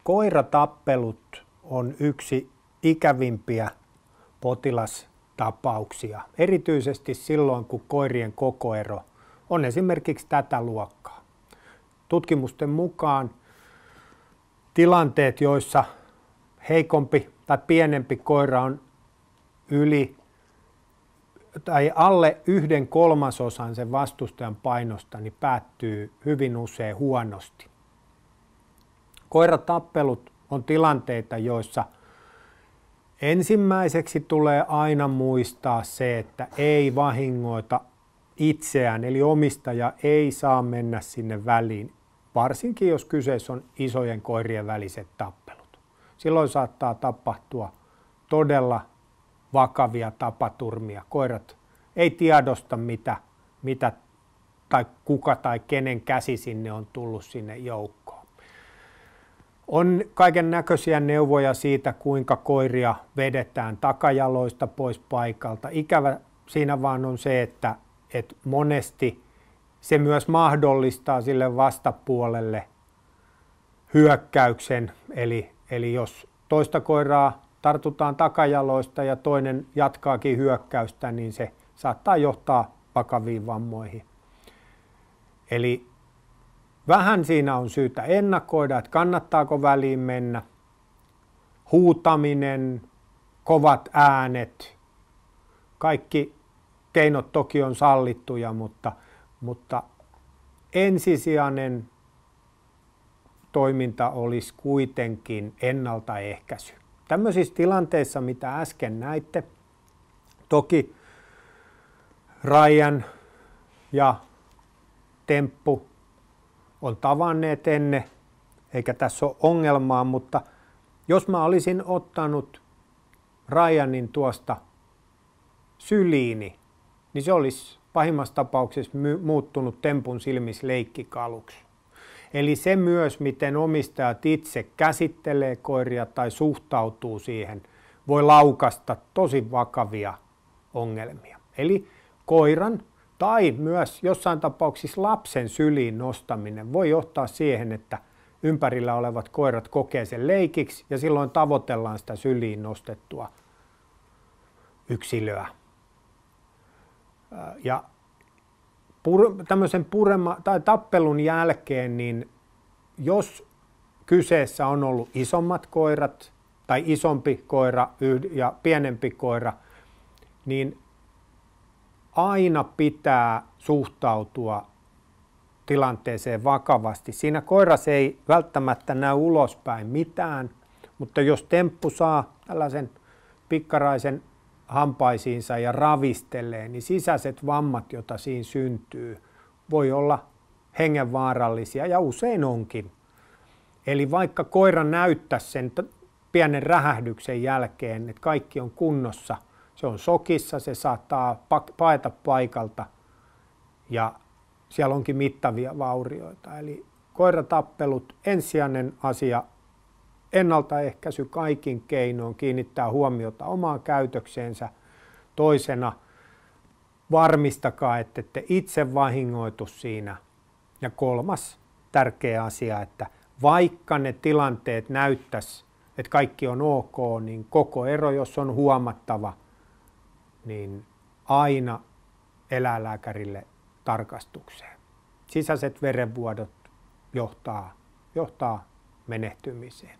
Koiratappelut on yksi ikävimpiä potilastapauksia, erityisesti silloin, kun koirien kokoero on esimerkiksi tätä luokkaa. Tutkimusten mukaan tilanteet, joissa heikompi tai pienempi koira on yli tai alle 1/3 sen vastustajan painosta, niin päättyy hyvin usein huonosti. Koiratappelut on tilanteita, joissa ensimmäiseksi tulee aina muistaa se, että ei vahingoita itseään, eli omistaja ei saa mennä sinne väliin, varsinkin jos kyseessä on isojen koirien väliset tappelut. Silloin saattaa tapahtua todella vakavia tapaturmia. Koirat ei tiedosta, mitä tai kuka tai kenen käsi sinne on tullut sinne joukkoon. On kaiken näköisiä neuvoja siitä, kuinka koiria vedetään takajaloista pois paikalta. Ikävä siinä vaan on se, että monesti se myös mahdollistaa sille vastapuolelle hyökkäyksen. Eli jos toista koiraa tartutaan takajaloista ja toinen jatkaakin hyökkäystä, niin se saattaa johtaa vakaviin vammoihin. Eli vähän siinä on syytä ennakoida, että kannattaako väliin mennä. Huutaminen, kovat äänet, kaikki keinot toki on sallittuja, mutta ensisijainen toiminta olisi kuitenkin ennaltaehkäisy. Tämmöisissä tilanteissa, mitä äsken näitte, toki Ryan ja Temppu on tavanneet ennen, eikä tässä ole ongelmaa, mutta jos mä olisin ottanut Ryanin tuosta syliini, niin se olisi pahimmassa tapauksessa muuttunut Tempun silmissä leikkikaluksi. Eli se myös, miten omistajat itse käsittelee koiria tai suhtautuu siihen, voi laukasta tosi vakavia ongelmia. Eli koiran tai myös jossain tapauksissa lapsen syliin nostaminen voi johtaa siihen, että ympärillä olevat koirat kokee sen leikiksi ja silloin tavoitellaan sitä syliin nostettua yksilöä. Tämmöisen tappelun jälkeen, niin jos kyseessä on ollut isommat koirat tai isompi koira ja pienempi koira, niin aina pitää suhtautua tilanteeseen vakavasti. Siinä koiras ei välttämättä näy ulospäin mitään, mutta jos Temppu saa tällaisen pikkaraisen hampaisiinsa ja ravistelee, niin sisäiset vammat, joita siinä syntyy, voi olla hengenvaarallisia ja usein onkin. Eli vaikka koira näyttäisi sen pienen räjähdyksen jälkeen, että kaikki on kunnossa, se on sokissa, se saattaa paeta paikalta ja siellä onkin mittavia vaurioita. Eli koiratappelut, ensisijainen asia, ennaltaehkäisy kaikin keinoin, kiinnittää huomiota omaan käytökseensä. Toisena, varmistakaa, että ette itse vahingoitu siinä. Ja kolmas tärkeä asia, että vaikka ne tilanteet näyttäisi, että kaikki on ok, niin koko ero, jos on huomattava, niin aina eläinlääkärille tarkastukseen. Sisäiset verenvuodot johtaa menehtymiseen.